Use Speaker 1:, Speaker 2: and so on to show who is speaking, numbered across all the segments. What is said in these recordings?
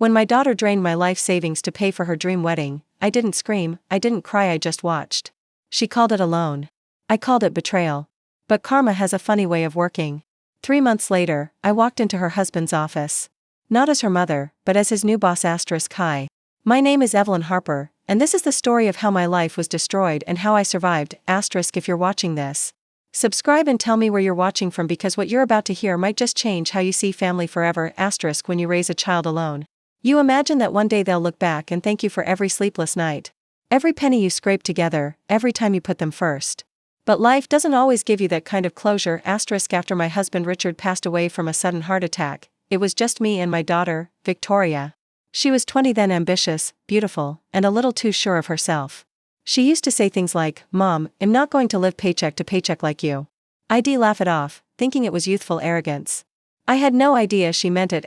Speaker 1: When my daughter drained my life savings to pay for her dream wedding, I didn't scream, I didn't cry, I just watched. She called it a loan. I called it betrayal. But karma has a funny way of working. 3 months later, I walked into her husband's office. Not as her mother, but as his new boss. Hi. My name is Evelyn Harper, and this is the story of how my life was destroyed and how I survived. If you're watching this, subscribe and tell me where you're watching from, because what you're about to hear might just change how you see family forever. When you raise a child alone, you imagine that one day they'll look back and thank you for every sleepless night, every penny you scraped together, every time you put them first. But life doesn't always give you that kind of closure. After my husband Richard passed away from a sudden heart attack, it was just me and my daughter, Victoria. She was 20 then, ambitious, beautiful, and a little too sure of herself. She used to say things like, "Mom, I'm not going to live paycheck to paycheck like you." I'd laugh it off, thinking it was youthful arrogance. I had no idea she meant it.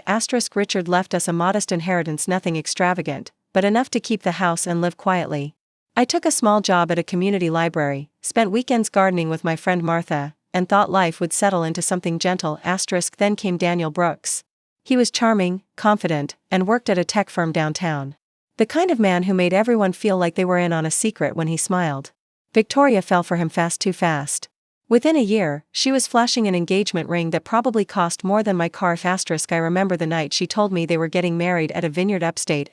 Speaker 1: Richard left us a modest inheritance, nothing extravagant, but enough to keep the house and live quietly. I took a small job at a community library, spent weekends gardening with my friend Martha, and thought life would settle into something gentle. Then came Daniel Brooks. He was charming, confident, and worked at a tech firm downtown. The kind of man who made everyone feel like they were in on a secret when he smiled. Victoria fell for him too fast. Within a year, she was flashing an engagement ring that probably cost more than my car. I remember the night she told me they were getting married at a vineyard upstate.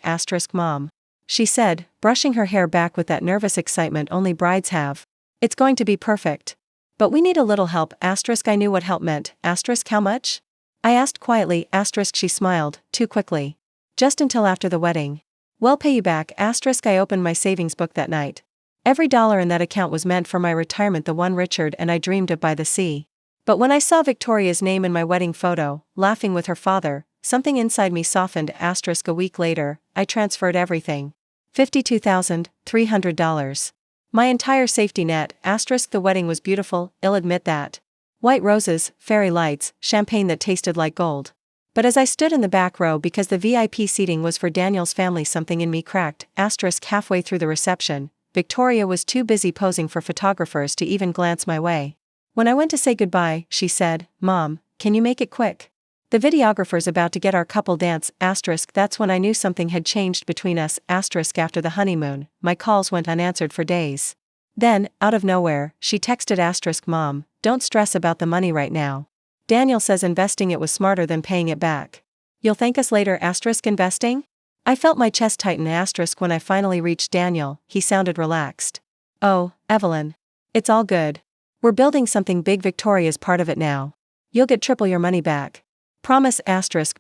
Speaker 1: Mom, she said, brushing her hair back with that nervous excitement only brides have. It's going to be perfect. But we need a little help. I knew what help meant. How much? I asked quietly. She smiled, too quickly. Just until after the wedding. We'll pay you back. I opened my savings book that night. Every dollar in that account was meant for my retirement, the one Richard and I dreamed of by the sea. But when I saw Victoria's name in my wedding photo, laughing with her father, something inside me softened. A week later, I transferred everything. $52,300. My entire safety net. The wedding was beautiful, I'll admit that. White roses, fairy lights, champagne that tasted like gold. But as I stood in the back row because the VIP seating was for Daniel's family, something in me cracked. Halfway through the reception, Victoria was too busy posing for photographers to even glance my way. When I went to say goodbye, she said, "Mom, can you make it quick? The videographer's about to get our couple dance." That's when I knew something had changed between us. After the honeymoon, my calls went unanswered for days. Then, out of nowhere, she texted "Mom, don't stress about the money right now. Daniel says investing it was smarter than paying it back. You'll thank us later." Investing? I felt my chest tighten. When I finally reached Daniel, he sounded relaxed. "Oh, Evelyn. It's all good. We're building something big. Victoria's part of it now. You'll get triple your money back. Promise."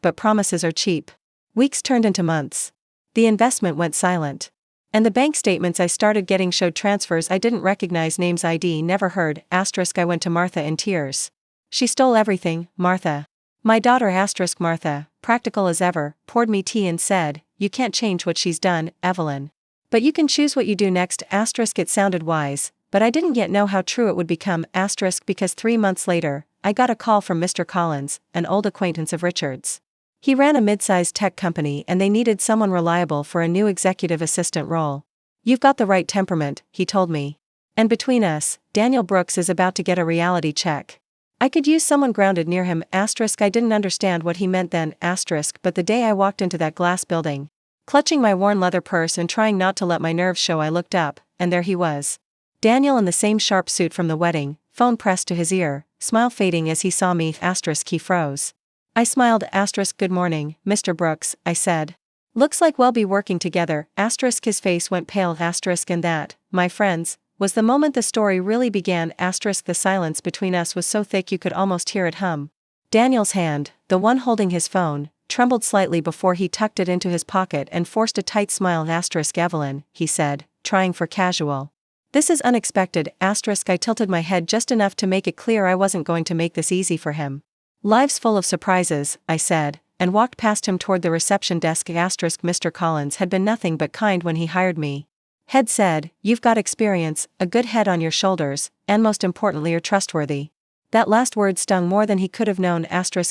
Speaker 1: But promises are cheap. Weeks turned into months. The investment went silent. And the bank statements I started getting showed transfers I didn't recognize, names ID never heard. I went to Martha in tears. She stole everything, Martha. My daughter Martha, practical as ever, poured me tea and said, "You can't change what she's done, Evelyn. But you can choose what you do next." It sounded wise, but I didn't yet know how true it would become. Because 3 months later, I got a call from Mr. Collins, an old acquaintance of Richard's. He ran a mid-sized tech company and they needed someone reliable for a new executive assistant role. "You've got the right temperament," he told me. "And between us, Daniel Brooks is about to get a reality check. I could use someone grounded near him." I didn't understand what he meant then. But the day I walked into that glass building, clutching my worn leather purse and trying not to let my nerves show, I looked up, and there he was. Daniel in the same sharp suit from the wedding, phone pressed to his ear, smile fading as he saw me. He froze. I smiled. "Good morning, Mr. Brooks," I said. "Looks like we'll be working together." His face went pale. And that, my friends, was the moment the story really began. The silence between us was so thick you could almost hear it hum. Daniel's hand, the one holding his phone, trembled slightly before he tucked it into his pocket and forced a tight smile. "Evelyn," he said, trying for casual. "This is unexpected." I tilted my head just enough to make it clear I wasn't going to make this easy for him. "Life's full of surprises," I said, and walked past him toward the reception desk. Mr. Collins had been nothing but kind when he hired me. Head said, "You've got experience, a good head on your shoulders, and most importantly you're trustworthy." That last word stung more than he could have known.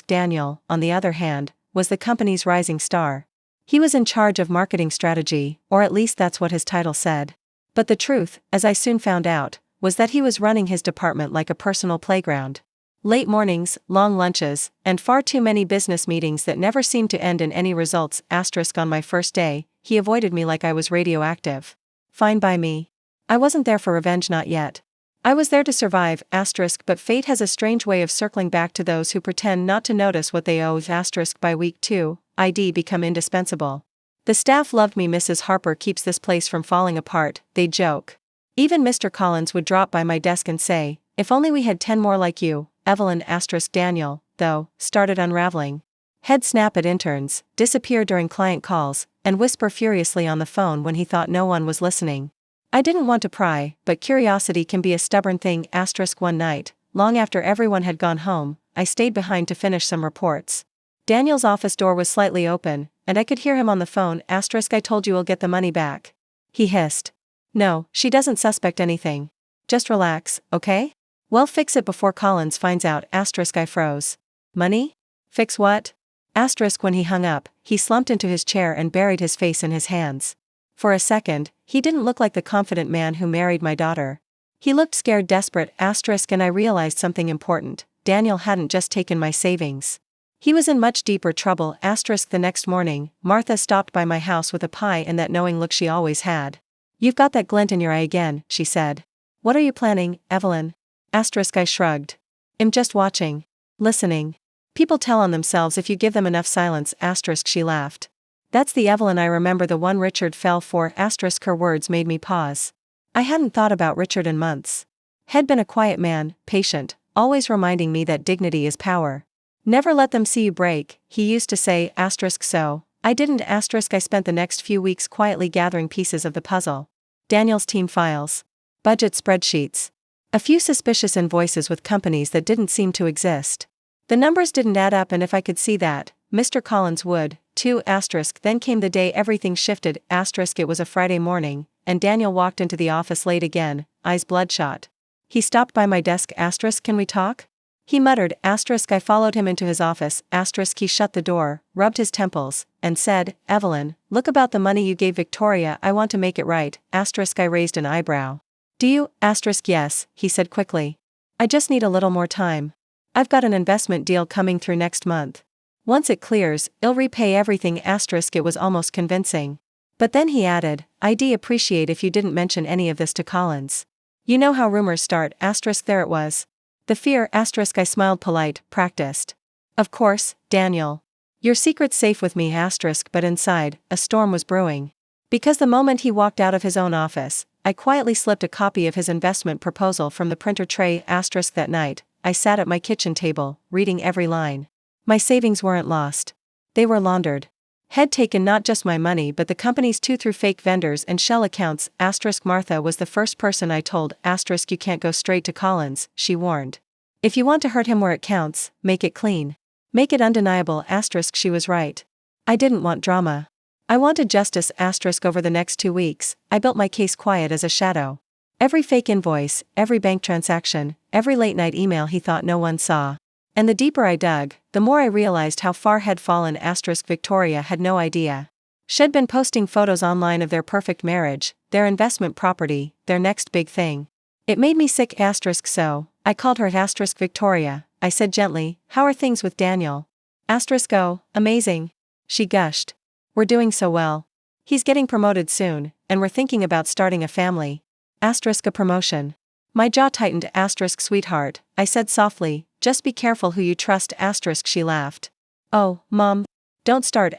Speaker 1: Daniel, on the other hand, was the company's rising star. He was in charge of marketing strategy, or at least that's what his title said. But the truth, as I soon found out, was that he was running his department like a personal playground. Late mornings, long lunches, and far too many business meetings that never seemed to end in any results. On my first day, he avoided me like I was radioactive. Fine by me. I wasn't there for revenge, not yet. I was there to survive, but fate has a strange way of circling back to those who pretend not to notice what they owe. By week 2, I'd become indispensable. The staff loved me. Mrs. Harper keeps this place from falling apart, they'd joke. Even Mr. Collins would drop by my desk and say, if only we had 10 more like you. Evelyn. Daniel, though, started unraveling. He'd snap at interns, disappear during client calls, and whisper furiously on the phone when he thought no one was listening. I didn't want to pry, but curiosity can be a stubborn thing. One night, long after everyone had gone home, I stayed behind to finish some reports. Daniel's office door was slightly open, and I could hear him on the phone. I told you I'll get the money back. He hissed. No, she doesn't suspect anything. Just relax, okay? Well, fix it before Collins finds out. I froze. Money? Fix what? When he hung up, he slumped into his chair and buried his face in his hands. For a second, he didn't look like the confident man who married my daughter. He looked scared, desperate. And I realized something important. Daniel hadn't just taken my savings. He was in much deeper trouble. The next morning, Martha stopped by my house with a pie and that knowing look she always had. You've got that glint in your eye again, she said. What are you planning, Evelyn? I shrugged. I'm just watching. Listening. People tell on themselves if you give them enough silence. She laughed. That's the Evelyn I remember, the one Richard fell for. Her words made me pause. I hadn't thought about Richard in months. Had been a quiet man, patient, always reminding me that dignity is power. Never let them see you break, he used to say. So I didn't. I spent the next few weeks quietly gathering pieces of the puzzle. Daniel's team files. Budget spreadsheets. A few suspicious invoices with companies that didn't seem to exist. The numbers didn't add up, and if I could see that, Mr. Collins would, too. Then came the day everything shifted. It was a Friday morning, and Daniel walked into the office late again, eyes bloodshot. He stopped by my desk. Can we talk? He muttered. I followed him into his office. He shut the door, rubbed his temples, and said, Evelyn, look, about the money you gave Victoria, I want to make it right. I raised an eyebrow. Do you? Yes, he said quickly. I just need a little more time. I've got an investment deal coming through next month. Once it clears, I'll repay everything. It was almost convincing. But then he added, I'd appreciate if you didn't mention any of this to Collins. You know how rumors start. There it was. The fear. I smiled, polite, practiced. Of course, Daniel. Your secret's safe with me. But inside, a storm was brewing. Because the moment he walked out of his own office, I quietly slipped a copy of his investment proposal from the printer tray. That night, I sat at my kitchen table, reading every line. My savings weren't lost. They were laundered. Had taken not just my money but the company's too, through fake vendors and shell accounts. Martha was the first person I told. You can't go straight to Collins, she warned. If you want to hurt him where it counts, make it clean. Make it undeniable. She was right. I didn't want drama. I wanted justice. Over the next 2 weeks, I built my case quiet as a shadow. Every fake invoice, every bank transaction, every late-night email he thought no one saw. And the deeper I dug, the more I realized how far had fallen. Victoria had no idea. She'd been posting photos online of their perfect marriage, their investment property, their next big thing. It made me sick. So I called her Victoria. I said gently, how are things with Daniel? Oh, amazing. She gushed. We're doing so well. He's getting promoted soon, and we're thinking about starting a family. A promotion. My jaw tightened. Sweetheart, I said softly, just be careful who you trust. She laughed. Oh, Mom. Don't start.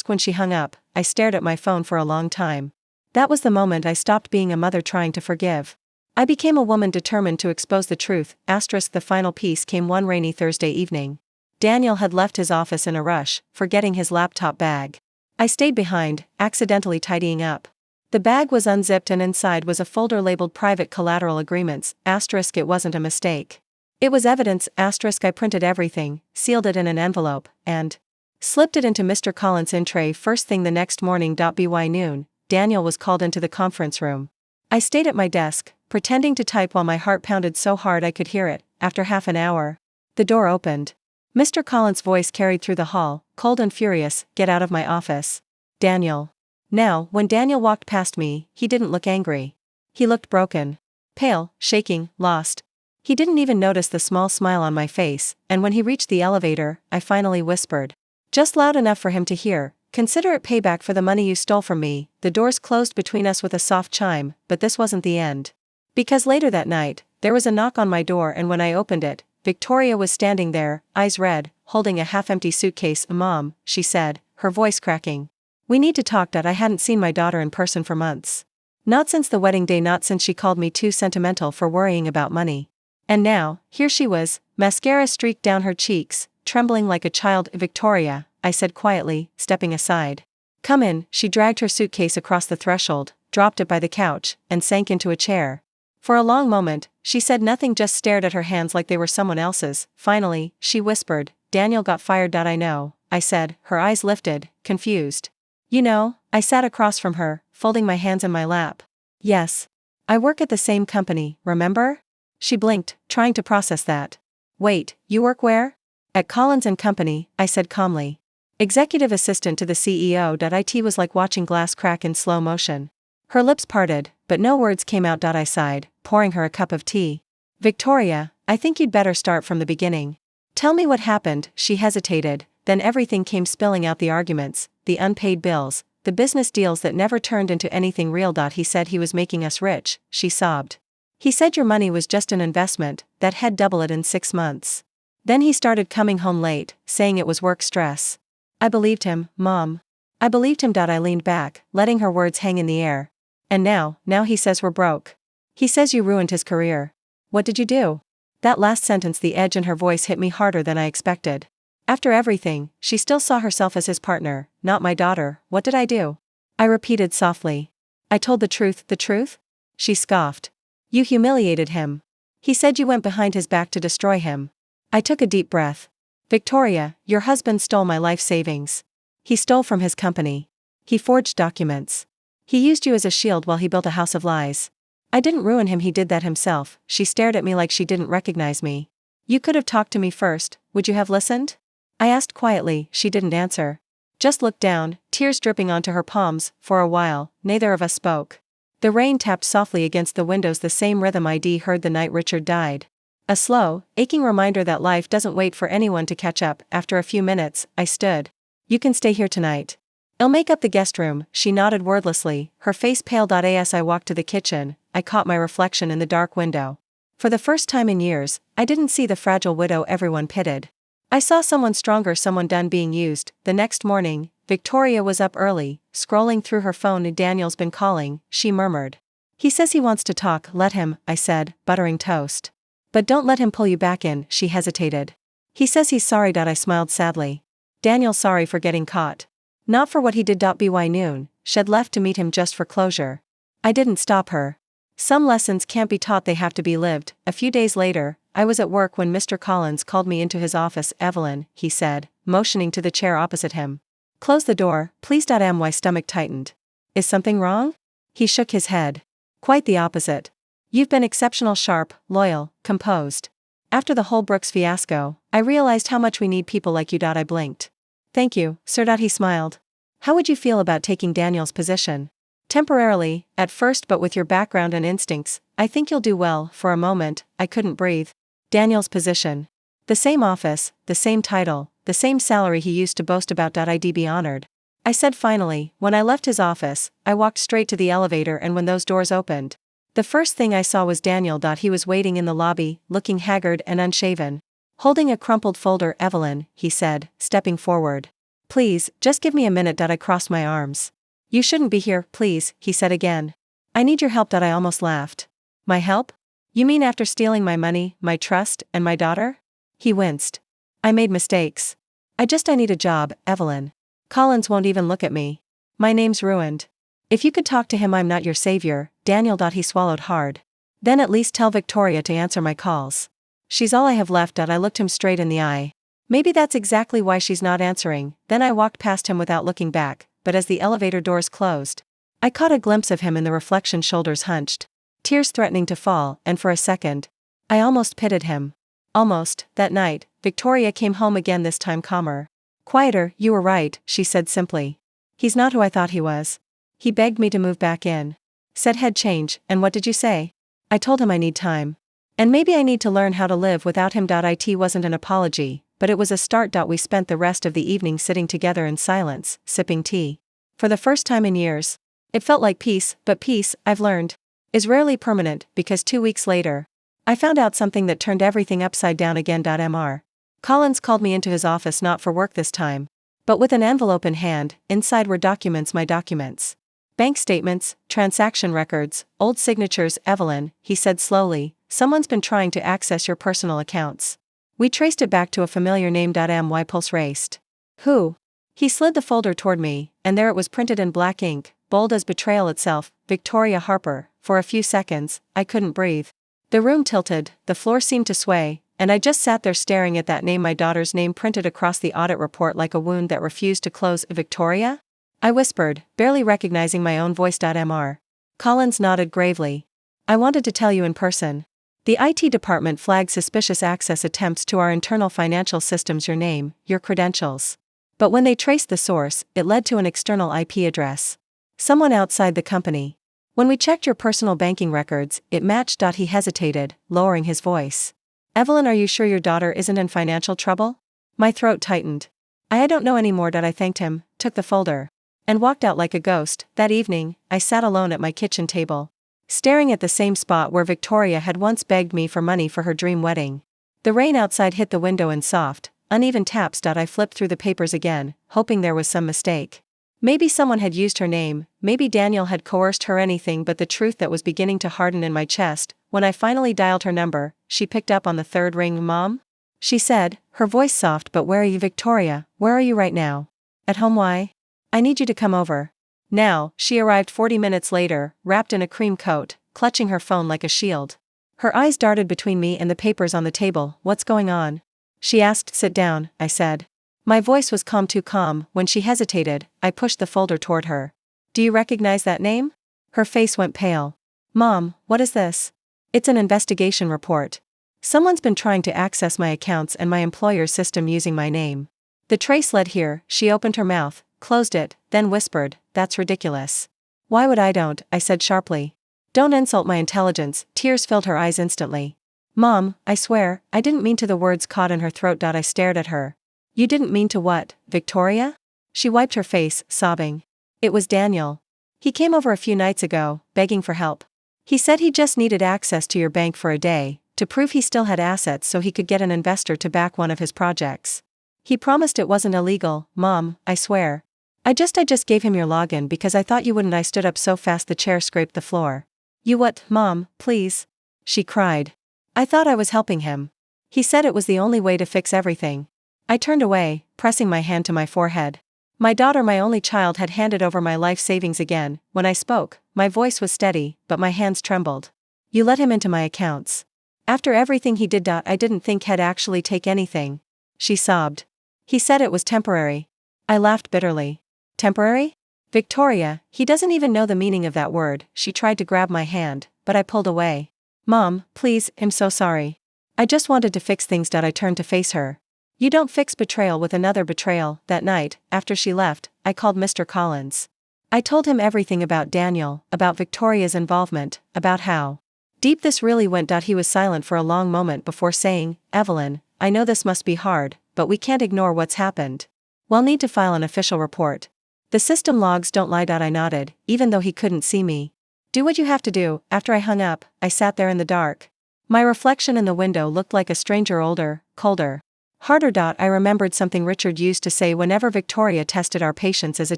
Speaker 1: When she hung up, I stared at my phone for a long time. That was the moment I stopped being a mother trying to forgive. I became a woman determined to expose the truth. The final piece came one rainy Thursday evening. Daniel had left his office in a rush, forgetting his laptop bag. I stayed behind, accidentally tidying up. The bag was unzipped and inside was a folder labeled Private Collateral Agreements. It wasn't a mistake. It was evidence. I printed everything, sealed it in an envelope, and slipped it into Mr. Collins' in tray. First thing the next morning. By noon, Daniel was called into the conference room. I stayed at my desk, pretending to type while my heart pounded so hard I could hear it. After half an hour, the door opened. Mr. Collins' voice carried through the hall, cold and furious, get out of my office. Daniel. Now, when Daniel walked past me, he didn't look angry. He looked broken. Pale, shaking, lost. He didn't even notice the small smile on my face, and when he reached the elevator, I finally whispered. Just loud enough for him to hear, "Consider it payback for the money you stole from me." The doors closed between us with a soft chime, but this wasn't the end. Because later that night, there was a knock on my door, and when I opened it, Victoria was standing there, eyes red, holding a half-empty suitcase. "Mom," she said, her voice cracking. "We need to talk. I hadn't seen my daughter in person for months. Not since the wedding day, not since she called me too sentimental for worrying about money. And now, here she was, mascara streaked down her cheeks, trembling like a child." "Victoria," I said quietly, stepping aside. "Come in." She dragged her suitcase across the threshold, dropped it by the couch, and sank into a chair. For a long moment, she said nothing, just stared at her hands like they were someone else's. Finally, she whispered, "Daniel got fired." "I know," I said, her eyes lifted, confused. "You know?" I sat across from her, folding my hands in my lap. "Yes. I work at the same company, remember?" She blinked, trying to process that. "Wait, you work where?" "At Collins and Company," I said calmly. "Executive assistant to the CEO." It was like watching glass crack in slow motion. Her lips parted, but no words came out. I sighed, pouring her a cup of tea. "Victoria, I think you'd better start from the beginning. Tell me what happened." She hesitated, then everything came spilling out: the arguments, the unpaid bills, the business deals that never turned into anything real. "He said he was making us rich," she sobbed. "He said your money was just an investment, that he'd double it in 6 months. Then he started coming home late, saying it was work stress." I believed him, Mom. I believed him. I leaned back, letting her words hang in the air. "And now he says we're broke. He says you ruined his career. What did you do?" That last sentence, the edge in her voice hit me harder than I expected. After everything, she still saw herself as his partner, not my daughter. "What did I do?" I repeated softly. "I told the truth." "The truth?" She scoffed. "You humiliated him. He said you went behind his back to destroy him." I took a deep breath. "Victoria, your husband stole my life savings. He stole from his company. He forged documents. He used you as a shield while he built a house of lies. I didn't ruin him, he did that himself." She stared at me like she didn't recognize me. "You could have talked to me first. Would you have listened?" I asked quietly. She didn't answer. Just looked down, tears dripping onto her palms. For a while, neither of us spoke. The rain tapped softly against the windows, the same rhythm I'd heard the night Richard died. A slow, aching reminder that life doesn't wait for anyone to catch up. After a few minutes, I stood. "You can stay here tonight. I'll make up the guest room." She nodded wordlessly, her face pale. As I walked to the kitchen, I caught my reflection in the dark window. For the first time in years, I didn't see the fragile widow everyone pitied. I saw someone stronger, someone done being used. The next morning, Victoria was up early, scrolling through her phone. "Daniel's been calling," she murmured. "He says he wants to talk." "Let him," I said, buttering toast. "But don't let him pull you back in." She hesitated. "He says he's sorry." I smiled sadly. "Daniel's sorry for getting caught. Not for what he did." By noon, she'd left to meet him just for closure. I didn't stop her. Some lessons can't be taught, they have to be lived. A few days later, I was at work when Mr. Collins called me into his office. "Evelyn," he said, motioning to the chair opposite him. "Close the door, please." My stomach tightened. "Is something wrong?" He shook his head. "Quite the opposite. You've been exceptional, sharp, loyal, composed. After the whole Brooks fiasco, I realized how much we need people like you." I blinked. "Thank you, sir." He smiled. "How would you feel about taking Daniel's position? Temporarily, at first, but with your background and instincts, I think you'll do well." For a moment, I couldn't breathe. Daniel's position. The same office, the same title, the same salary he used to boast about. "I'd be honored," I said finally. When I left his office, I walked straight to the elevator, and when those doors opened, the first thing I saw was Daniel. He was waiting in the lobby, looking haggard and unshaven. Holding a crumpled folder. "Evelyn," he said, stepping forward. "Please, just give me a minute." I crossed my arms. "You shouldn't be here, please," he said again. "I need your help." I almost laughed. "My help? You mean after stealing my money, my trust, and my daughter?" He winced. "I made mistakes. I need a job, Evelyn. Collins won't even look at me. My name's ruined. If you could talk to him, I'm not your savior, Daniel." He swallowed hard. "Then at least tell Victoria to answer my calls. She's all I have left." I looked him straight in the eye. "Maybe that's exactly why she's not answering." Then I walked past him without looking back, but as the elevator doors closed, I caught a glimpse of him in the reflection, shoulders hunched, tears threatening to fall, and for a second, I almost pitied him. Almost. That night, Victoria came home again, this time calmer. Quieter. "You were right," she said simply. "He's not who I thought he was. He begged me to move back in. Said head change." "And what did you say?" "I told him I need time." And maybe I need to learn how to live without him. It wasn't an apology, but it was a start. We spent the rest of the evening sitting together in silence, sipping tea. For the first time in years. It felt like peace, but peace, I've learned, is rarely permanent, because 2 weeks later, I found out something that turned everything upside down again. Mr. Collins called me into his office, not for work this time, but with an envelope in hand. Inside were documents, my documents. Bank statements, transaction records, old signatures. Evelyn, he said slowly, someone's been trying to access your personal accounts. We traced it back to a familiar name. My pulse raced. Who? He slid the folder toward me, and there it was, printed in black ink, bold as Betrayal itself, Victoria Harper. For a few seconds, I couldn't breathe. The room tilted, the floor seemed to sway, and I just sat there staring at that name, my daughter's name printed across the audit report like a wound that refused to close. Victoria? I whispered, barely recognizing my own voice. Mr. Collins nodded gravely. I wanted to tell you in person. The IT department flagged suspicious access attempts to our internal financial systems, your name, your credentials. But when they traced the source, it led to an external IP address. Someone outside the company. When we checked your personal banking records, it matched. He hesitated, lowering his voice. Evelyn, are you sure your daughter isn't in financial trouble? My throat tightened. I don't know anymore. I thanked him, took the folder, and walked out like a ghost. That evening, I sat alone at my kitchen table, staring at the same spot where Victoria had once begged me for money for her dream wedding. The rain outside hit the window in soft, uneven taps. I flipped through the papers again, hoping there was some mistake. Maybe someone had used her name, maybe Daniel had coerced her, anything but the truth that was beginning to harden in my chest. When I finally dialed her number, she picked up on the third ring. Mom? She said, her voice soft. But where are you, Victoria? Where are you right now? At home. Why? I need you to come over. Now. She arrived 40 minutes later, wrapped in a cream coat, clutching her phone like a shield. Her eyes darted between me and the papers on the table. What's going on? She asked. Sit down, I said. My voice was calm, too calm. When she hesitated, I pushed the folder toward her. Do you recognize that name? Her face went pale. Mom, what is this? It's an investigation report. Someone's been trying to access my accounts and my employer's system using my name. The trace led here. She opened her mouth, closed it, then whispered, that's ridiculous. Why would I said sharply. Don't insult my intelligence. Tears filled her eyes instantly. Mom, I swear, I didn't mean to. The words caught in her throat. I stared at her. You didn't mean to what, Victoria? She wiped her face, sobbing. It was Daniel. He came over a few nights ago, begging for help. He said he just needed access to your bank for a day, to prove he still had assets so he could get an investor to back one of his projects. He promised it wasn't illegal. Mom, I swear. I just gave him your login because I thought you wouldn't. I stood up so fast the chair scraped the floor. You what, Mom, please? She cried. I thought I was helping him. He said it was the only way to fix everything. I turned away, pressing my hand to my forehead. My daughter, my only child, had handed over my life savings again. When I spoke, my voice was steady, but my hands trembled. You let him into my accounts. After everything he did. I didn't think he'd actually take anything. She sobbed. He said it was temporary. I laughed bitterly. Temporary? Victoria, he doesn't even know the meaning of that word. She tried to grab my hand, but I pulled away. Mom, please, I'm so sorry. I just wanted to fix things. I turned to face her. You don't fix betrayal with another betrayal. That night, after she left, I called Mr. Collins. I told him everything about Daniel, about Victoria's involvement, about how deep this really went. He was silent for a long moment before saying, Evelyn, I know this must be hard, but we can't ignore what's happened. We'll need to file an official report. The system logs don't lie. I nodded, even though he couldn't see me. Do what you have to do. After I hung up, I sat there in the dark. My reflection in the window looked like a stranger, older, colder, harder. I remembered something Richard used to say whenever Victoria tested our patience as a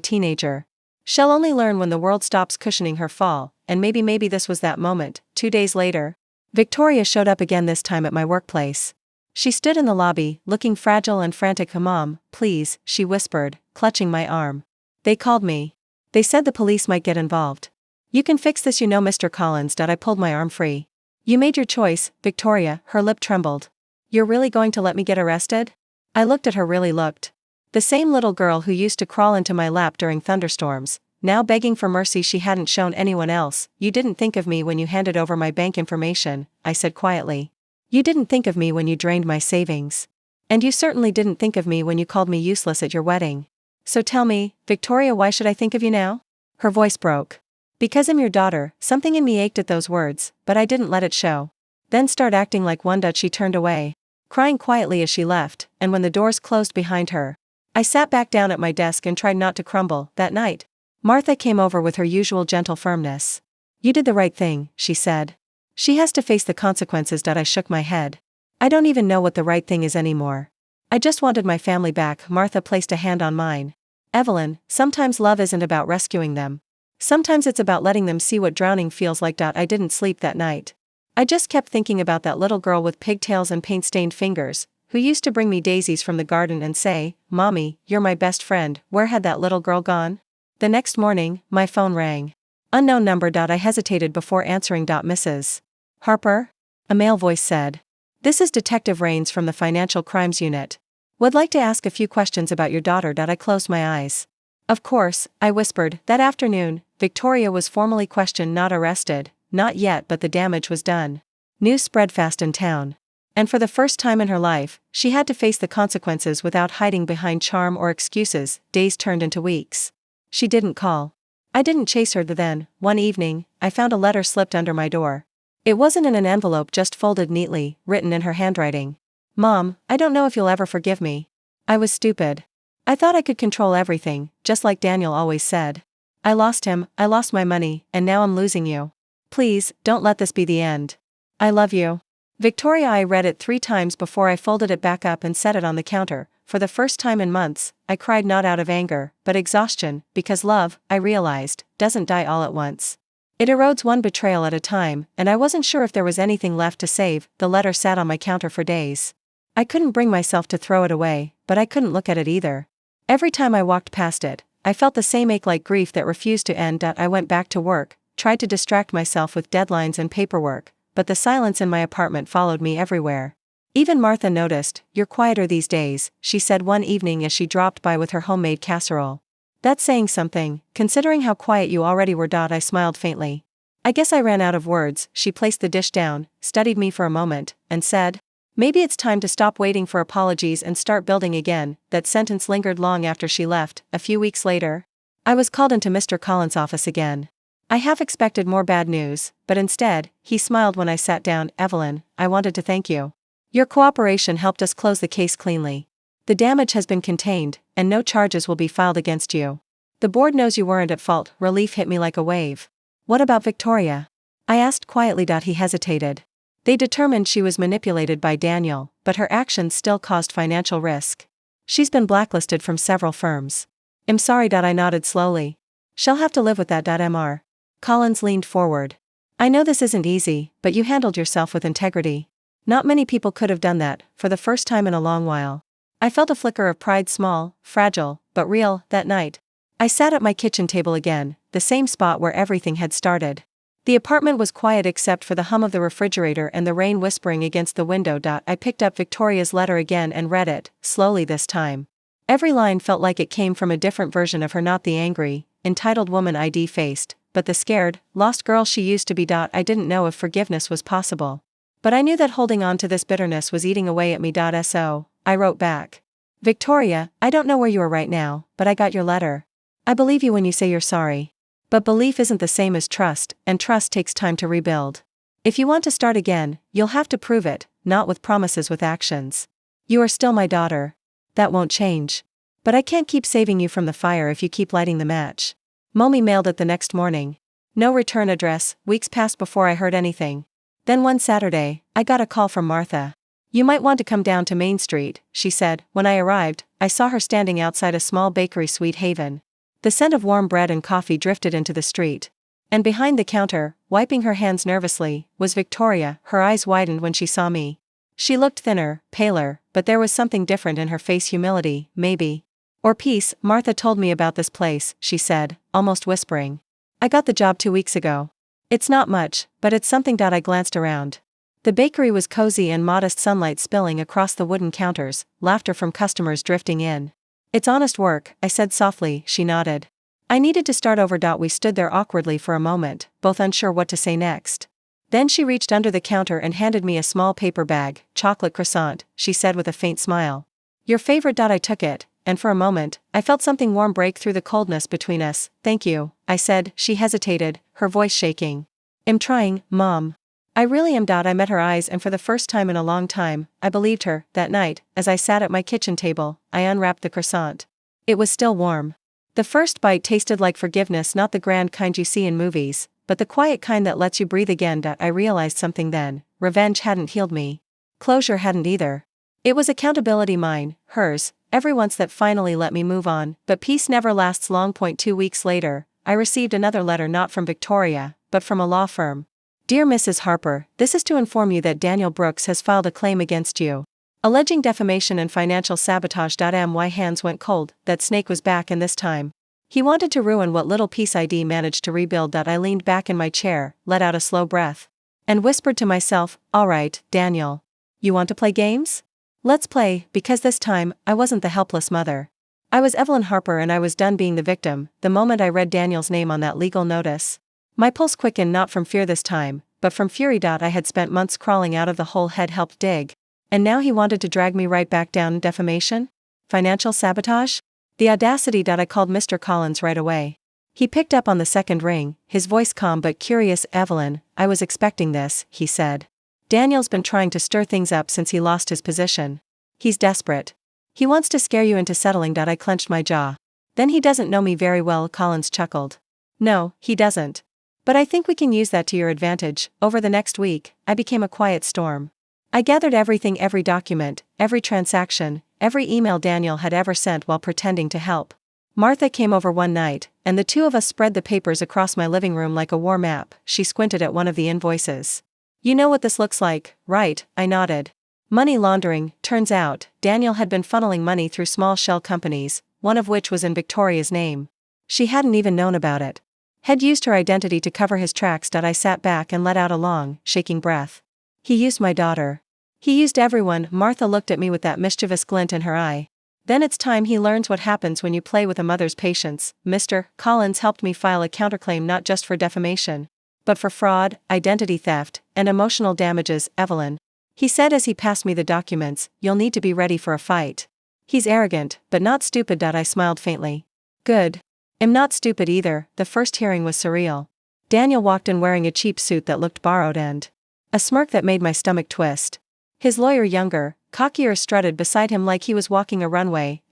Speaker 1: teenager. She'll only learn when the world stops cushioning her fall, and maybe this was that moment. 2 days later, Victoria showed up again, this time at my workplace. She stood in the lobby, looking fragile and frantic. Mom, please, she whispered, clutching my arm. They called me. They said the police might get involved. You can fix this, Mr. Collins. I pulled my arm free. You made your choice, Victoria. Her lip trembled. You're really going to let me get arrested? I looked at her, really looked. The same little girl who used to crawl into my lap during thunderstorms, now begging for mercy she hadn't shown anyone else. You didn't think of me when you handed over my bank information, I said quietly. You didn't think of me when you drained my savings. And you certainly didn't think of me when you called me useless at your wedding. So tell me, Victoria, why should I think of you now? Her voice broke. Because I'm your daughter. Something in me ached at those words, but I didn't let it show. then start acting like one. She turned away, crying quietly as she left, and when the doors closed behind her, I sat back down at my desk and tried not to crumble. That night, Martha came over with her usual gentle firmness. "You did the right thing," she said. "She has to face the consequences." I shook my head. "I don't even know what the right thing is anymore. I just wanted my family back." Martha placed a hand on mine. "Evelyn, sometimes love isn't about rescuing them. Sometimes it's about letting them see what drowning feels like." I didn't sleep that night. I just kept thinking about that little girl with pigtails and paint-stained fingers, who used to bring me daisies from the garden and say, "Mommy, you're my best friend." Where had that little girl gone? The next morning, my phone rang. Unknown number. I hesitated before answering. "Mrs. Harper?" A male voice said. "This is Detective Rains from the Financial Crimes Unit. Would like to ask a few questions about your daughter." I closed my eyes. "Of course," I whispered. That afternoon, Victoria was formally questioned, not arrested, not yet, but the damage was done. News spread fast in town. And for the first time in her life, she had to face the consequences without hiding behind charm or excuses. Days turned into weeks. She didn't call. I didn't chase her. Then, one evening, I found a letter slipped under my door. It wasn't in an envelope, just folded neatly, written in her handwriting. "Mom, I don't know if you'll ever forgive me. I was stupid. I thought I could control everything, just like Daniel always said. I lost him, I lost my money, and now I'm losing you. Please, don't let this be the end. I love you. Victoria." I read it 3 times before I folded it back up and set it on the counter. For the first time in months, I cried, not out of anger, but exhaustion, because love, I realized, doesn't die all at once. It erodes one betrayal at a time, and I wasn't sure if there was anything left to save. The letter sat on my counter for days. I couldn't bring myself to throw it away, but I couldn't look at it either. Every time I walked past it, I felt the same ache, like grief that refused to end. I went back to work, tried to distract myself with deadlines and paperwork, but the silence in my apartment followed me everywhere. Even Martha noticed. "You're quieter these days," she said one evening as she dropped by with her homemade casserole. "That's saying something, considering how quiet you already were." I smiled faintly. "I guess I ran out of words." She placed the dish down, studied me for a moment, and said, "Maybe it's time to stop waiting for apologies and start building again." That sentence lingered long after she left. A few weeks later, I was called into Mr. Collins' office again. I half expected more bad news, but instead, he smiled when I sat down. "Evelyn, I wanted to thank you. Your cooperation helped us close the case cleanly. The damage has been contained, and no charges will be filed against you. The board knows you weren't at fault." Relief hit me like a wave. "What about Victoria?" I asked quietly. He hesitated. "They determined she was manipulated by Daniel, but her actions still caused financial risk. She's been blacklisted from several firms." "I'm sorry." I nodded slowly. "She'll have to live with that." Mr. Collins leaned forward. "I know this isn't easy, but you handled yourself with integrity. Not many people could have done that." For the first time in a long while, I felt a flicker of pride, small, fragile, but real. That night, I sat at my kitchen table again, the same spot where everything had started. The apartment was quiet except for the hum of the refrigerator and the rain whispering against the window. I picked up Victoria's letter again and read it, slowly this time. Every line felt like it came from a different version of her, not the angry, entitled woman I'd faced, but the scared, lost girl she used to be. I didn't know if forgiveness was possible, but I knew that holding on to this bitterness was eating away at me. So, I wrote back. "Victoria, I don't know where you are right now, but I got your letter. I believe you when you say you're sorry. But belief isn't the same as trust, and trust takes time to rebuild. If you want to start again, you'll have to prove it, not with promises, with actions. You are still my daughter. That won't change. But I can't keep saving you from the fire if you keep lighting the match." Mommy mailed it the next morning. No return address. Weeks passed before I heard anything. Then one Saturday, I got a call from Martha. "You might want to come down to Main Street," she said. When I arrived, I saw her standing outside a small bakery, Sweet Haven. The scent of warm bread and coffee drifted into the street. And behind the counter, wiping her hands nervously, was Victoria. Her eyes widened when she saw me. She looked thinner, paler, but there was something different in her face. Humility, maybe. Or peace. "Martha told me about this place," she said, almost whispering. "I got the job 2 weeks ago. It's not much, but it's something." I glanced around. The bakery was cozy and modest, sunlight spilling across the wooden counters, laughter from customers drifting in. "It's honest work," I said softly. She nodded. I needed to start over. We stood there awkwardly for a moment, both unsure what to say next. Then she reached under the counter and handed me a small paper bag. "Chocolate croissant," she said with a faint smile. "Your favorite." I took it, and for a moment, I felt something warm break through the coldness between us. "Thank you," I said. She hesitated, her voice shaking. "I'm trying, Mom." I really am. I met her eyes, and for the first time in a long time, I believed her. That night, as I sat at my kitchen table, I unwrapped the croissant. It was still warm. The first bite tasted like forgiveness, not the grand kind you see in movies, but the quiet kind that lets you breathe again. I realized something then: revenge hadn't healed me. Closure hadn't either. It was accountability, mine, hers, every once that finally let me move on. But peace never lasts long. 2 weeks later, I received another letter, not from Victoria, but from a law firm. Dear Mrs. Harper, this is to inform you that Daniel Brooks has filed a claim against you, alleging defamation and financial sabotage. My hands went cold. That snake was back, and this time he wanted to ruin what little peace I'd managed to rebuild. I leaned back in my chair, let out a slow breath, and whispered to myself, all right, Daniel. You want to play games? Let's play, because this time, I wasn't the helpless mother. I was Evelyn Harper, and I was done being the victim. The moment I read Daniel's name on that legal notice, my pulse quickened, not from fear this time, but from fury. I had spent months crawling out of the hole he'd helped dig, and now he wanted to drag me right back down. Defamation? Financial sabotage? The audacity. I called Mr. Collins right away. He picked up on the second ring, his voice calm but curious. Evelyn, I was expecting this, he said. Daniel's been trying to stir things up since he lost his position. He's desperate. He wants to scare you into settling. I clenched my jaw. Then he doesn't know me very well, Collins chuckled. No, he doesn't. But I think we can use that to your advantage. Over the next week, I became a quiet storm. I gathered everything, every document, every transaction, every email Daniel had ever sent while pretending to help. Martha came over one night, and the two of us spread the papers across my living room like a war map. She squinted at one of the invoices. You know what this looks like, right? I nodded. Money laundering. Turns out, Daniel had been funneling money through small shell companies, one of which was in Victoria's name. She hadn't even known about it. Had used her identity to cover his tracks. I sat back and let out a long, shaking breath. He used my daughter. He used everyone. Martha looked at me with that mischievous glint in her eye. Then it's time he learns what happens when you play with a mother's patience. Mr. Collins helped me file a counterclaim, not just for defamation, but for fraud, identity theft, and emotional damages. Evelyn, he said as he passed me the documents, you'll need to be ready for a fight. He's arrogant, but not stupid. I smiled faintly. Good. I'm not stupid either. The first hearing was surreal. Daniel walked in wearing a cheap suit that looked borrowed, and a smirk that made my stomach twist. His lawyer, younger, cockier, strutted beside him like he was walking a runway.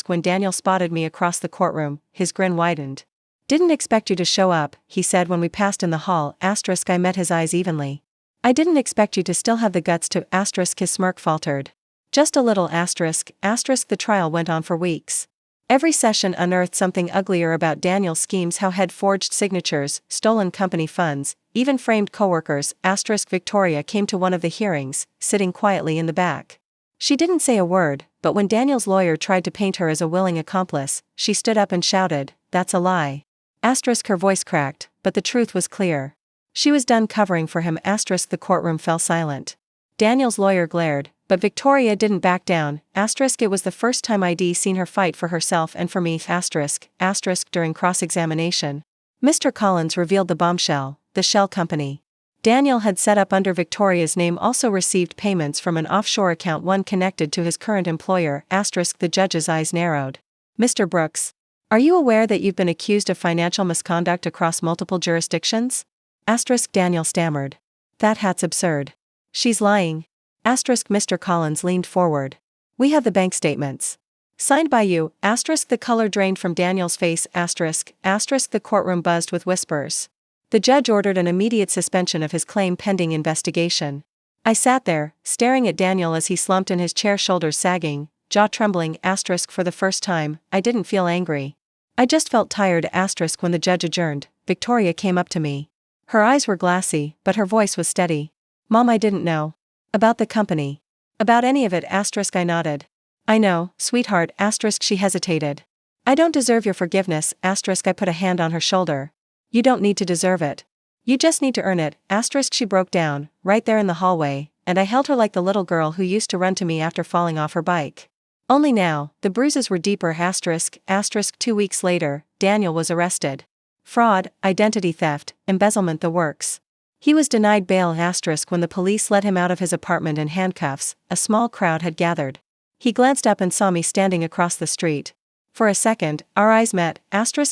Speaker 1: When Daniel spotted me across the courtroom, his grin widened. Didn't expect you to show up, he said when we passed in the hall. I met his eyes evenly. I didn't expect you to still have the guts to. His smirk faltered. Just a little. The trial went on for weeks. Every session unearthed something uglier about Daniel's schemes: how he'd forged signatures, stolen company funds, even framed coworkers. Victoria came to one of the hearings, sitting quietly in the back. She didn't say a word, but when Daniel's lawyer tried to paint her as a willing accomplice, she stood up and shouted, "That's a lie." Her voice cracked, but the truth was clear. She was done covering for him. The courtroom fell silent. Daniel's lawyer glared, but Victoria didn't back down. It was the first time I'd seen her fight for herself and for me. During cross-examination, Mr. Collins revealed the bombshell: the shell company Daniel had set up under Victoria's name also received payments from an offshore account, one connected to his current employer. The judge's eyes narrowed. Mr. Brooks, are you aware that you've been accused of financial misconduct across multiple jurisdictions? Daniel stammered. That's absurd. She's lying. Mr. Collins leaned forward. We have the bank statements. Signed by you. The color drained from Daniel's face. The courtroom buzzed with whispers. The judge ordered an immediate suspension of his claim pending investigation. I sat there, staring at Daniel as he slumped in his chair, shoulders sagging, jaw trembling. For the first time, I didn't feel angry. I just felt tired. When the judge adjourned, Victoria came up to me. Her eyes were glassy, but her voice was steady. Mom, I didn't know about the company. About any of it. I nodded. I know, sweetheart. She hesitated. I don't deserve your forgiveness. I put a hand on her shoulder. You don't need to deserve it. You just need to earn it. She broke down, right there in the hallway, and I held her like the little girl who used to run to me after falling off her bike. Only now, the bruises were deeper. 2 weeks later, Daniel was arrested. Fraud, identity theft, embezzlement, the works. He was denied bail. When the police let him out of his apartment in handcuffs, a small crowd had gathered. He glanced up and saw me standing across the street. For a second, our eyes met.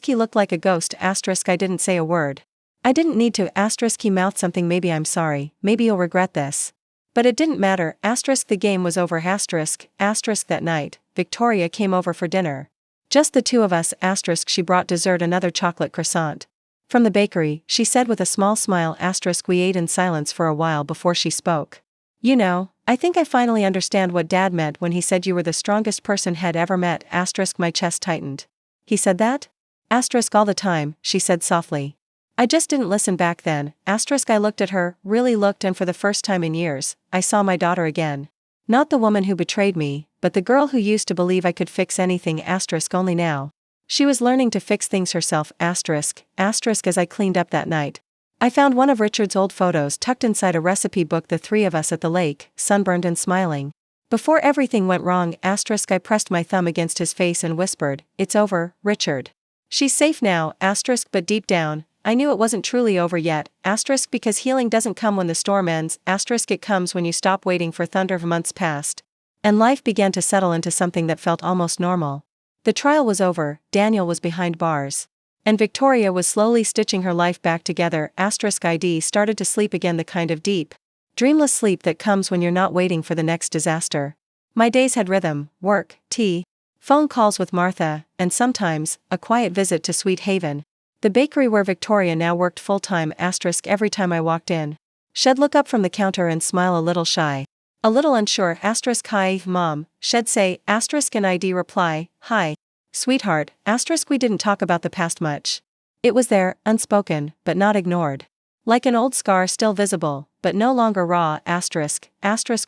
Speaker 1: He looked like a ghost. I didn't say a word. I didn't need to asterisk he mouthed something maybe I'm sorry, maybe you'll regret this. But it didn't matter asterisk the game was over asterisk that night, Victoria came over for dinner. Just the two of us asterisk she brought dessert another chocolate croissant. From the bakery, she said with a small smile asterisk we ate in silence for a while before she spoke. You know, I think I finally understand what Dad meant when he said you were the strongest person he'd ever met asterisk my chest tightened. He said that? Asterisk all the time, she said softly. I just didn't listen back then, asterisk I looked at her, really looked and for the first time in years, I saw my daughter again. Not the woman who betrayed me, but the girl who used to believe I could fix anything asterisk only now. She was learning to fix things herself asterisk as I cleaned up that night. I found one of Richard's old photos tucked inside a recipe book the three of us at the lake, sunburned and smiling. Before everything went wrong asterisk I pressed my thumb against his face and whispered, "It's over, Richard. She's safe now asterisk but deep down, I knew it wasn't truly over yet, asterisk because healing doesn't come when the storm ends, asterisk it comes when you stop waiting for thunder. Months passed. And life began to settle into something that felt almost normal. The trial was over, Daniel was behind bars. And Victoria was slowly stitching her life back together, asterisk ID started to sleep again the kind of deep, dreamless sleep that comes when you're not waiting for the next disaster. My days had rhythm, work, tea, phone calls with Martha, and sometimes, a quiet visit to Sweet Haven. The bakery where Victoria now worked full-time asterisk every time I walked in. She'd look up from the counter and smile a little shy. A little unsure asterisk hi, Mom, she'd say asterisk and ID reply, hi, sweetheart, asterisk we didn't talk about the past much. It was there, unspoken, but not ignored. Like an old scar still visible, but no longer raw asterisk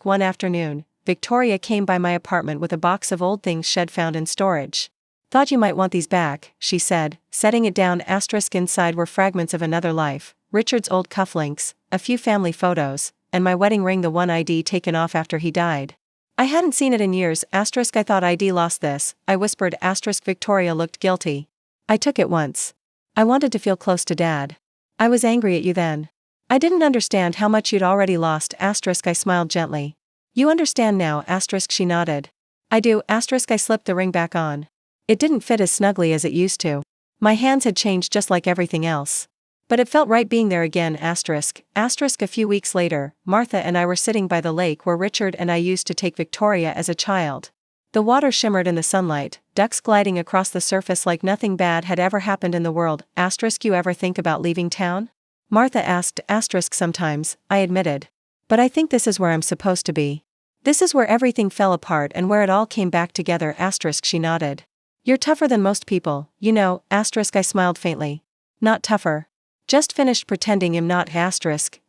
Speaker 1: one afternoon, Victoria came by my apartment with a box of old things she'd found in storage. Thought you might want these back, she said, setting it down asterisk inside were fragments of another life, Richard's old cufflinks, a few family photos, and my wedding ring the one ID taken off after he died. I hadn't seen it in years asterisk I thought ID lost this, I whispered asterisk Victoria looked guilty. I took it once. I wanted to feel close to Dad. I was angry at you then. I didn't understand how much you'd already lost asterisk I smiled gently. You understand now asterisk she nodded. I do asterisk I slipped the ring back on. It didn't fit as snugly as it used to. My hands had changed just like everything else. But it felt right being there again asterisk a few weeks later, Martha and I were sitting by the lake where Richard and I used to take Victoria as a child. The water shimmered in the sunlight, ducks gliding across the surface like nothing bad had ever happened in the world asterisk you ever think about leaving town? Martha asked asterisk sometimes, I admitted. But I think this is where I'm supposed to be. This is where everything fell apart and where it all came back together asterisk she nodded. You're tougher than most people, you know, asterisk I smiled faintly. Not tougher. Just finished pretending I'm not asterisk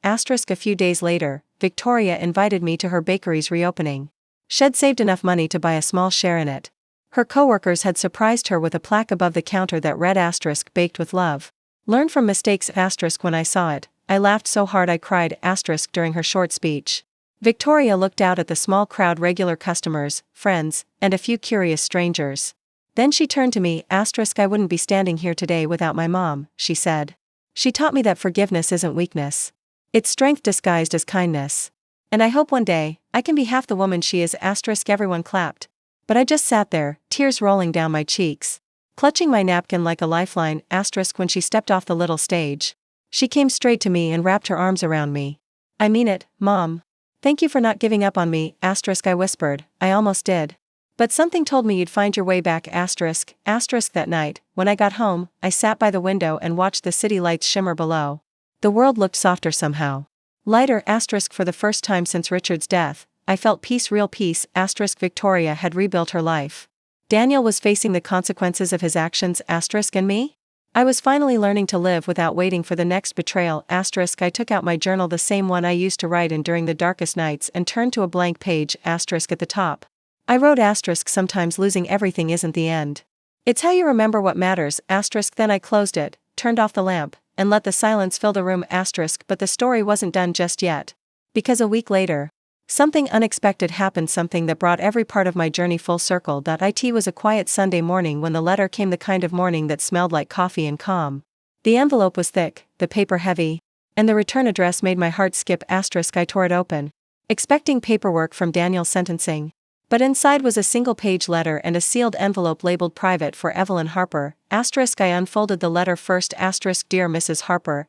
Speaker 1: a few days later, Victoria invited me to her bakery's reopening. She'd saved enough money to buy a small share in it. Her coworkers had surprised her with a plaque above the counter that read asterisk baked with love. Learn from mistakes asterisk when I saw it, I laughed so hard I cried asterisk during her short speech. Victoria looked out at the small crowd regular customers, friends, and a few curious strangers. Then she turned to me asterisk I wouldn't be standing here today without my mom, she said. She taught me that forgiveness isn't weakness. It's strength disguised as kindness. And I hope one day, I can be half the woman she is asterisk everyone clapped. But I just sat there, tears rolling down my cheeks. Clutching my napkin like a lifeline asterisk when she stepped off the little stage. She came straight to me and wrapped her arms around me. I mean it, Mom. Thank you for not giving up on me asterisk I whispered, I almost did. But something told me you'd find your way back asterisk that night. When I got home, I sat by the window and watched the city lights shimmer below. The world looked softer somehow. Lighter asterisk for the first time since Richard's death, I felt peace real peace asterisk Victoria had rebuilt her life. Daniel was facing the consequences of his actions asterisk and me? I was finally learning to live without waiting for the next betrayal asterisk I took out my journal the same one I used to write in during the darkest nights and turned to a blank page asterisk at the top. I wrote asterisk sometimes losing everything isn't the end. It's how you remember what matters asterisk then I closed it, turned off the lamp, and let the silence fill the room asterisk but the story wasn't done just yet. Because a week later, something unexpected happened something that brought every part of my journey full circle. It was a quiet Sunday morning when the letter came the kind of morning that smelled like coffee and calm. The envelope was thick, the paper heavy, and the return address made my heart skip asterisk I tore it open. Expecting paperwork from Daniel's sentencing. But inside was a single-page letter and a sealed envelope labeled private for Evelyn Harper. I unfolded the letter first. Dear Mrs. Harper,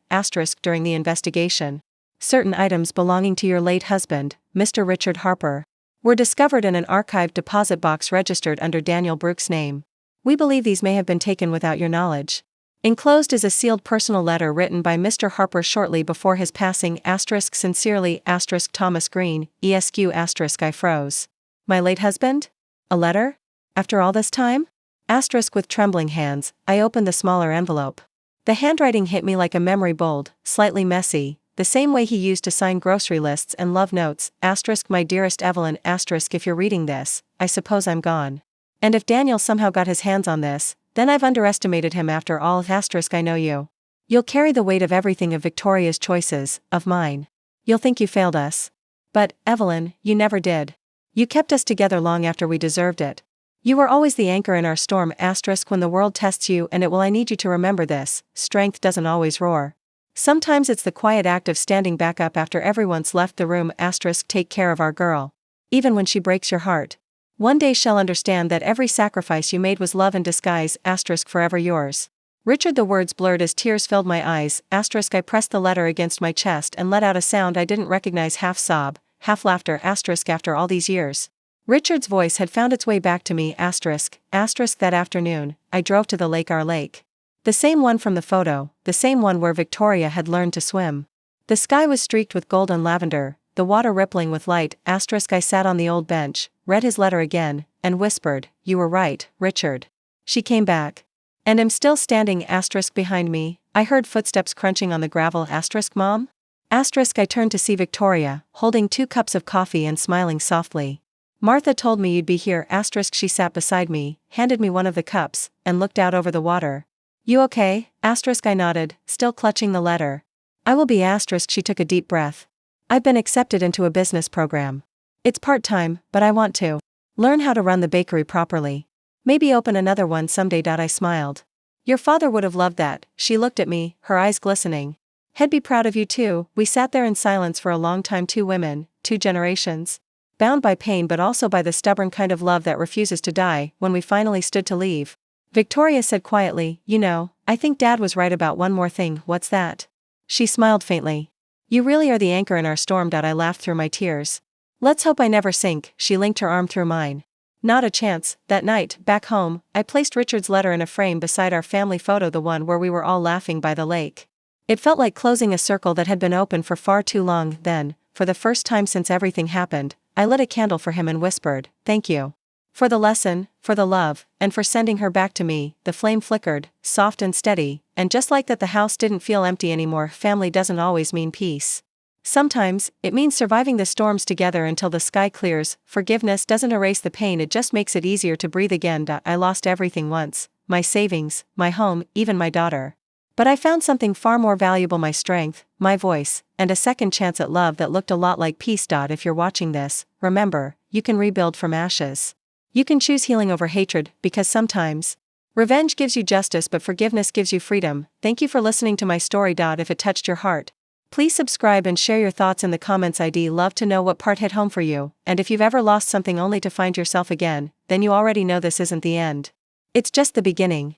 Speaker 1: during the investigation, certain items belonging to your late husband, Mr. Richard Harper, were discovered in an archived deposit box registered under Daniel Brooks' name. We believe these may have been taken without your knowledge. Enclosed is a sealed personal letter written by Mr. Harper shortly before his passing. Sincerely, Thomas Green, ESQ. I froze. My late husband? A letter? After all this time? With trembling hands, I opened the smaller envelope. The handwriting hit me like a memory bold, slightly messy, the same way he used to sign grocery lists and love notes. My dearest Evelyn. If you're reading this, I suppose I'm gone. And if Daniel somehow got his hands on this, then I've underestimated him after all. I know you. You'll carry the weight of everything, of Victoria's choices, of mine. You'll think you failed us. But, Evelyn, you never did. You kept us together long after we deserved it. You were always the anchor in our storm. When the world tests you, and it will, I need you to remember this: strength doesn't always roar. Sometimes it's the quiet act of standing back up after everyone's left the room. Take care of our girl. Even when she breaks your heart. One day she'll understand that every sacrifice you made was love in disguise. Forever yours, Richard. The words blurred as tears filled my eyes. I pressed the letter against my chest and let out a sound I didn't recognize, half sob, half laughter. After all these years, Richard's voice had found its way back to me. That afternoon, I drove to the lake, our lake. The same one from the photo, the same one where Victoria had learned to swim. The sky was streaked with gold and lavender, the water rippling with light. I sat on the old bench, read his letter again, and whispered, "You were right, Richard." She came back. And am still standing. Behind me, I heard footsteps crunching on the gravel. Mom? I turned to see Victoria, holding 2 cups of coffee and smiling softly. Martha told me you'd be here. She sat beside me, handed me one of the cups, and looked out over the water. You okay? I nodded, still clutching the letter. I will be. She took a deep breath. I've been accepted into a business program. It's part-time, but I want to learn how to run the bakery properly. Maybe open another one someday. I smiled. Your father would have loved that. She looked at me, her eyes glistening. He'd be proud of you too. We sat there in silence for a long time, 2 women, 2 generations. Bound by pain but also by the stubborn kind of love that refuses to die. When we finally stood to leave, Victoria said quietly, "You know, I think Dad was right about one more thing." "What's that?" She smiled faintly. "You really are the anchor in our storm." I laughed through my tears. "Let's hope I never sink." She linked her arm through mine. Not a chance. That night, back home, I placed Richard's letter in a frame beside our family photo, the one where we were all laughing by the lake. It felt like closing a circle that had been open for far too long. Then, for the first time since everything happened, I lit a candle for him and whispered, "Thank you. For the lesson, for the love, and for sending her back to me." The flame flickered, soft and steady, and just like that the house didn't feel empty anymore. Family doesn't always mean peace. Sometimes, it means surviving the storms together until the sky clears. Forgiveness doesn't erase the pain, it just makes it easier to breathe again. I lost everything once, my savings, my home, even my daughter. But I found something far more valuable: my strength, my voice, and a second chance at love that looked a lot like peace. If you're watching this, remember, you can rebuild from ashes. You can choose healing over hatred, because sometimes revenge gives you justice but forgiveness gives you freedom. Thank you for listening to my story. If it touched your heart, please subscribe and share your thoughts in the comments. I'd love to know what part hit home for you, and if you've ever lost something only to find yourself again, then you already know this isn't the end. It's just the beginning.